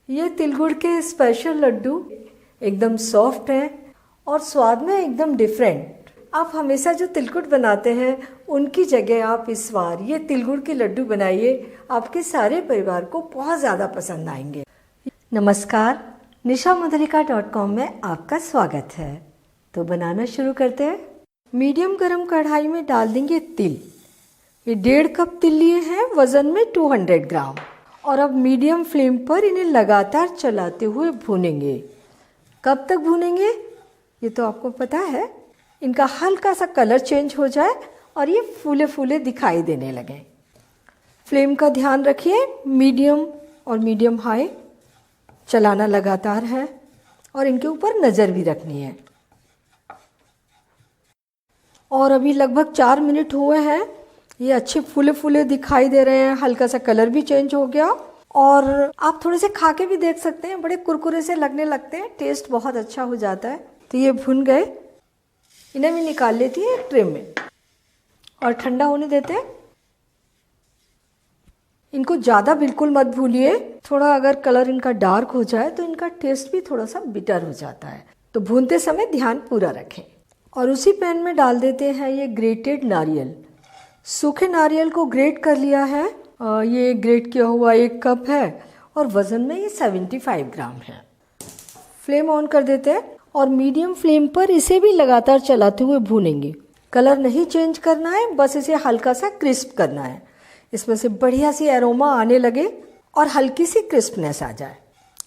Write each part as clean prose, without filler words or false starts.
ये तिलगुड़ के स्पेशल लड्डू एकदम सॉफ्ट हैं और स्वाद में एकदम डिफरेंट। आप हमेशा जो तिलकुट बनाते हैं उनकी जगह आप इस बार ये तिलगुड़ के लड्डू बनाइए, आपके सारे परिवार को बहुत ज़्यादा पसंद आएंगे। नमस्कार, nishamudrika.com में आपका स्वागत है। तो बनाना शुरू करते हैं। मीडियम गरम कढ़ाई में डाल देंगे तिल। ये 1.5 कप तिल लिए हैं, वज़न में 200 ग्राम। और अब मीडियम फ्लेम पर इन्हें लगातार चलाते हुए भूनेंगे। कब तक भूनेंगे ये तो आपको पता है। इनका हल्का सा कलर चेंज हो जाए और ये फूले फूले दिखाई देने लगें। फ्लेम का ध्यान रखिए, मीडियम और मीडियम हाई चलाना लगातार है और इनके ऊपर नज़र भी रखनी है। और अभी लगभग 4 मिनट हुए हैं। ये अच्छे फूले फूले दिखाई दे रहे हैं, हल्का सा कलर भी चेंज हो गया। और आप थोड़े से खा के भी देख सकते हैं, बड़े कुरकुरे से लगने लगते हैं, टेस्ट बहुत अच्छा हो जाता है। तो ये भुन गए, इन्हें भी निकाल लेती है एक ट्रे में और ठंडा होने देते हैं। इनको ज़्यादा बिल्कुल मत भूनिए, थोड़ा अगर कलर इनका डार्क हो जाए तो इनका टेस्ट भी थोड़ा सा बिटर हो जाता है। तो भूनते समय ध्यान पूरा रखें। और उसी पैन में डाल देते हैं ये ग्रेटेड नारियल। सूखे नारियल को ग्रेट कर लिया है। ये ग्रेट किया हुआ 1 कप है और वज़न में ये 75 ग्राम है। फ्लेम ऑन कर देते हैं और मीडियम फ्लेम पर इसे भी लगातार चलाते हुए भूनेंगे। कलर नहीं चेंज करना है, बस इसे हल्का सा क्रिस्प करना है। इसमें से बढ़िया सी एरोमा आने लगे और हल्की सी क्रिस्पनेस आ जाए।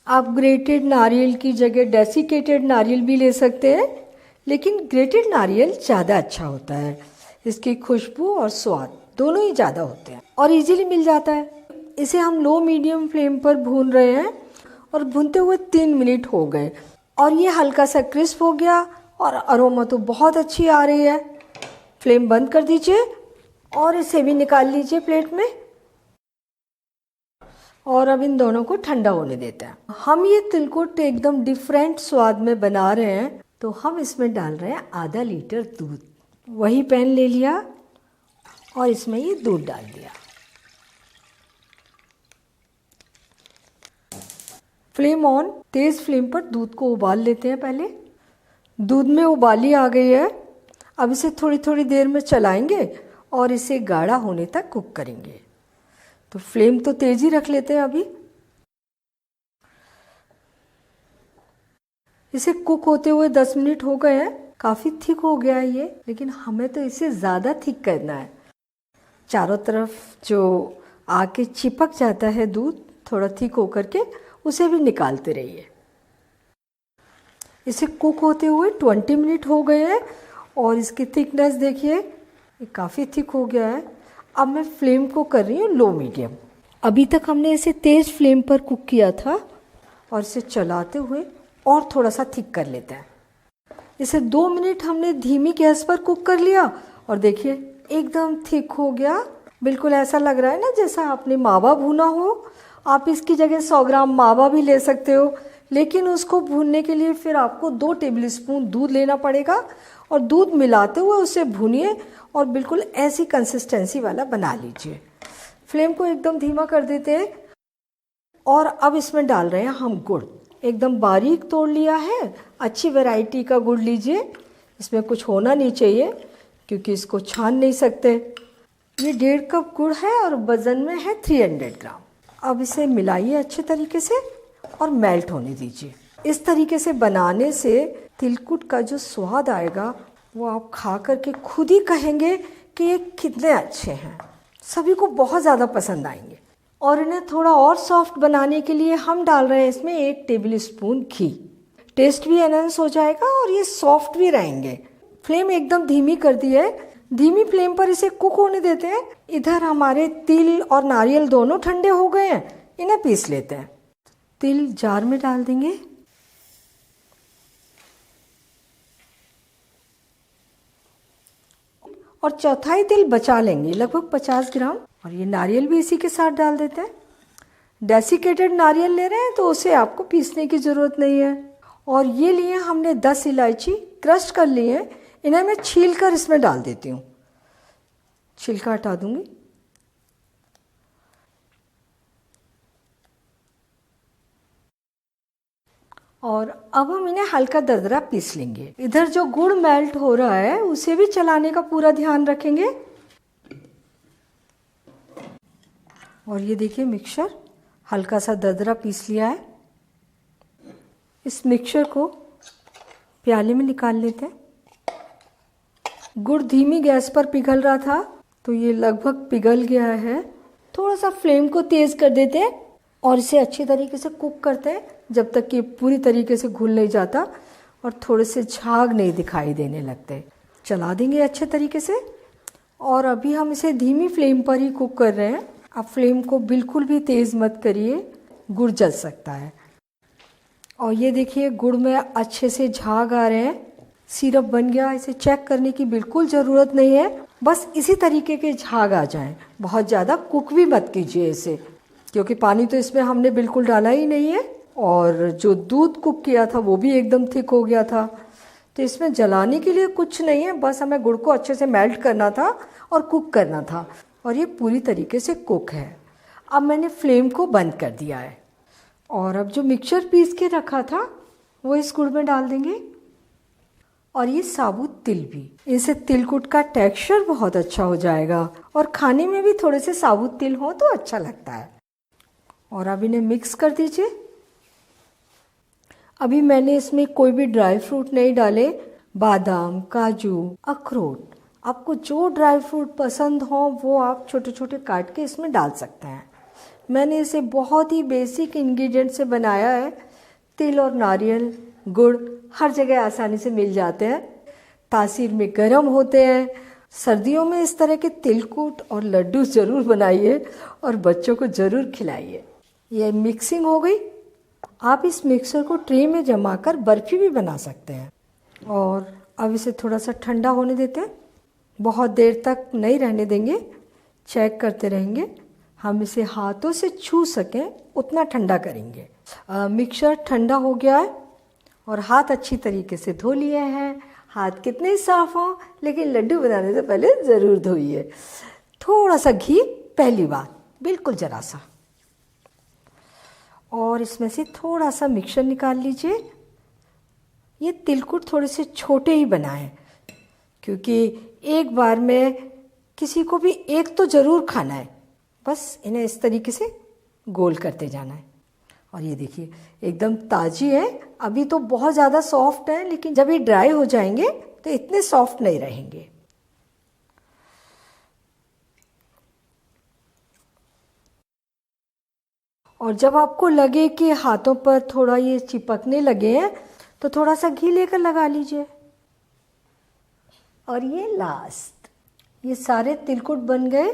आप ग्रेटेड नारियल की जगह डेसिकेटेड नारियल भी ले सकते हैं, लेकिन ग्रेटेड नारियल ज़्यादा अच्छा होता है। इसकी खुशबू और स्वाद दोनों ही ज़्यादा होते हैं और इजीली मिल जाता है। इसे हम लो मीडियम फ्लेम पर भून रहे हैं और भूनते हुए 3 मिनट हो गए और ये हल्का सा क्रिस्प हो गया और अरोमा तो बहुत अच्छी आ रही है। फ्लेम बंद कर दीजिए और इसे भी निकाल लीजिए प्लेट में। और अब इन दोनों को ठंडा होने देते हैं। हम ये तिलकुट एकदम डिफरेंट स्वाद में बना रहे हैं, तो हम इसमें डाल रहे हैं आधा लीटर दूध। वही पैन ले लिया और इसमें ये दूध डाल दिया। फ्लेम ऑन, तेज फ्लेम पर दूध को उबाल लेते हैं। पहले दूध में उबाली आ गई है। अब इसे थोड़ी थोड़ी देर में चलाएंगे और इसे गाढ़ा होने तक कुक करेंगे। तो फ्लेम तो तेज ही रख लेते हैं अभी। इसे कुक होते हुए 10 मिनट हो गए हैं। काफ़ी थिक हो गया है ये, लेकिन हमें तो इसे ज़्यादा थिक करना है। चारों तरफ जो आके चिपक जाता है दूध थोड़ा थिक होकर के, उसे भी निकालते रहिए। इसे कुक होते हुए 20 मिनट हो गए हैं और इसकी थिकनेस देखिए, ये काफ़ी थिक हो गया है। अब मैं फ्लेम को कर रही हूँ लो मीडियम। अभी तक हमने इसे तेज़ फ्लेम पर कुक किया था और इसे चलाते हुए और थोड़ा सा थिक कर लेते हैं। इसे 2 मिनट हमने धीमी गैस पर कुक कर लिया और देखिए एकदम थिक हो गया। बिल्कुल ऐसा लग रहा है ना जैसा आपने मावा भुना हो। आप इसकी जगह 100 ग्राम मावा भी ले सकते हो, लेकिन उसको भूनने के लिए फिर आपको 2 टेबल स्पून दूध लेना पड़ेगा और दूध मिलाते हुए उसे भूनिए और बिल्कुल ऐसी कंसिस्टेंसी वाला बना लीजिए। फ्लेम को एकदम धीमा कर देते हैं और अब इसमें डाल रहे हैं हम गुड़। एकदम बारीक तोड़ लिया है, अच्छी वैरायटी का गुड़ लीजिए। इसमें कुछ होना नहीं चाहिए क्योंकि इसको छान नहीं सकते। ये 1.5 कप गुड़ है और वज़न में है 300 ग्राम। अब इसे मिलाइए अच्छे तरीके से और मेल्ट होने दीजिए। इस तरीके से बनाने से तिलकुट का जो स्वाद आएगा वो आप खा करके खुद ही कहेंगे कि ये कितने अच्छे हैं। सभी को बहुत ज़्यादा पसंद आएंगे। और इन्हें थोड़ा और सॉफ्ट बनाने के लिए हम डाल रहे हैं इसमें 1 टेबल स्पून घी। टेस्ट भी एनहांस हो जाएगा और ये सॉफ्ट भी रहेंगे। फ्लेम एकदम धीमी कर दी है। धीमी फ्लेम पर इसे कुक होने देते हैं। इधर हमारे तिल और नारियल दोनों ठंडे हो गए हैं, इन्हें पीस लेते हैं। तिल जार में डाल देंगे और चौथाई तिल बचा लेंगे, लगभग 50 ग्राम। और ये नारियल भी इसी के साथ डाल देते हैं। डेसिकेटेड नारियल ले रहे हैं तो उसे आपको पीसने की ज़रूरत नहीं है। और ये लिए हमने 10 इलायची क्रश कर ली है, इन्हें मैं छील कर इसमें डाल देती हूँ। छिलका हटा दूंगी। और अब हम इन्हें हल्का दरदरा पीस लेंगे। इधर जो गुड़ मेल्ट हो रहा है उसे भी चलाने का पूरा ध्यान रखेंगे। और ये देखिए मिक्सचर हल्का सा दरदरा पीस लिया है। इस मिक्सचर को प्याले में निकाल लेते हैं। गुड़ धीमी गैस पर पिघल रहा था तो ये लगभग पिघल गया है। थोड़ा सा फ्लेम को तेज कर देते हैं और इसे अच्छी तरीके से कुक करते हैं जब तक कि पूरी तरीके से घुल नहीं जाता और थोड़े से झाग नहीं दिखाई देने लगते। चला देंगे अच्छे तरीके से। और अभी हम इसे धीमी फ्लेम पर ही कुक कर रहे हैं। आप फ्लेम को बिल्कुल भी तेज़ मत करिए, गुड़ जल सकता है। और ये देखिए गुड़ में अच्छे से झाग आ रहे हैं, सिरप बन गया। इसे चेक करने की बिल्कुल ज़रूरत नहीं है, बस इसी तरीके के झाग आ जाएं। बहुत ज़्यादा कुक भी मत कीजिए इसे, क्योंकि पानी तो इसमें हमने बिल्कुल डाला ही नहीं है और जो दूध कुक किया था वो भी एकदम थिक हो गया था। तो इसमें जलाने के लिए कुछ नहीं है, बस हमें गुड़ को अच्छे से मेल्ट करना था और कुक करना था। और ये पूरी तरीके से कुक है। अब मैंने फ्लेम को बंद कर दिया है और अब जो मिक्सचर पीस के रखा था वो इस गुड़ में डाल देंगे। और ये साबुत तिल भी, इससे तिलकुट का टेक्सचर बहुत अच्छा हो जाएगा और खाने में भी थोड़े से साबुत तिल हो तो अच्छा लगता है। और अब इन्हें मिक्स कर दीजिए। अभी मैंने इसमें कोई भी ड्राई फ्रूट नहीं डाले। बादाम, काजू, अखरोट, आपको जो ड्राई फ्रूट पसंद हो वो आप छोटे छोटे काट के इसमें डाल सकते हैं। मैंने इसे बहुत ही बेसिक इंग्रेडिएंट से बनाया है। तिल और नारियल, गुड़ हर जगह आसानी से मिल जाते हैं, तासीर में गर्म होते हैं। सर्दियों में इस तरह के तिलकुट और लड्डू ज़रूर बनाइए और बच्चों को ज़रूर खिलाइए। ये मिक्सिंग हो गई। आप इस मिक्सर को ट्रे में जमा कर बर्फ़ी भी बना सकते हैं। और अब इसे थोड़ा सा ठंडा होने देते हैं। बहुत देर तक नहीं रहने देंगे, चेक करते रहेंगे। हम इसे हाथों से छू सकें उतना ठंडा करेंगे। मिक्सचर ठंडा हो गया है और हाथ अच्छी तरीके से धो लिए हैं। हाथ कितने ही साफ़ हों, लेकिन लड्डू बनाने से पहले ज़रूर धोइए। थोड़ा सा घी पहली बार, बिल्कुल ज़रा सा। और इसमें से थोड़ा सा मिक्सचर निकाल लीजिए। ये तिलकुट थोड़े से छोटे ही बनाएं, क्योंकि एक बार में किसी को भी एक तो ज़रूर खाना है। बस इन्हें इस तरीके से गोल करते जाना है। और ये देखिए एकदम ताज़ी है। अभी तो बहुत ज़्यादा सॉफ्ट है, लेकिन जब ये ड्राई हो जाएंगे तो इतने सॉफ्ट नहीं रहेंगे। और जब आपको लगे कि हाथों पर थोड़ा ये चिपकने लगे हैं तो थोड़ा सा घी लेकर लगा लीजिए। और ये लास्ट, ये सारे तिलकुट बन गए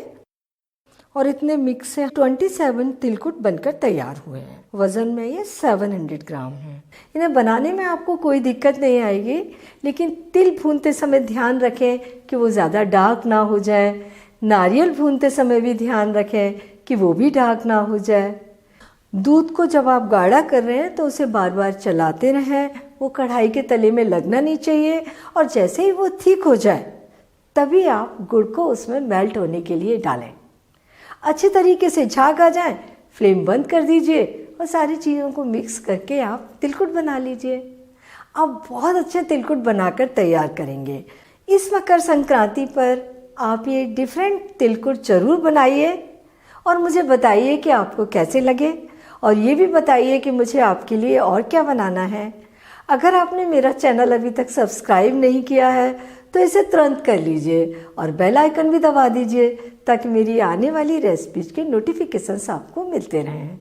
और इतने मिक्स से 27 तिलकुट बनकर तैयार हुए हैं। वज़न में ये 700 ग्राम है। इन्हें बनाने में आपको कोई दिक्कत नहीं आएगी, लेकिन तिल भूनते समय ध्यान रखें कि वो ज़्यादा डार्क ना हो जाए। नारियल भूनते समय भी ध्यान रखें कि वो भी डार्क ना हो जाए। दूध को जब आप गाढ़ा कर रहे हैं तो उसे बार बार चलाते रहें, वो कढ़ाई के तले में लगना नहीं चाहिए। और जैसे ही वो थिक हो जाए तभी आप गुड़ को उसमें मेल्ट होने के लिए डालें। अच्छे तरीके से झाग आ जाए, फ्लेम बंद कर दीजिए और सारी चीज़ों को मिक्स करके आप तिलकुट बना लीजिए। आप बहुत अच्छे तिलकुट बनाकर तैयार करेंगे। इस मकर संक्रांति पर आप ये डिफरेंट तिलकुट ज़रूर बनाइए और मुझे बताइए कि आपको कैसे लगे। और ये भी बताइए कि मुझे आपके लिए और क्या बनाना है। अगर आपने मेरा चैनल अभी तक सब्सक्राइब नहीं किया है तो इसे तुरंत कर लीजिए और बेल आइकन भी दबा दीजिए ताकि मेरी आने वाली रेसिपीज के नोटिफिकेशंस आपको मिलते रहें।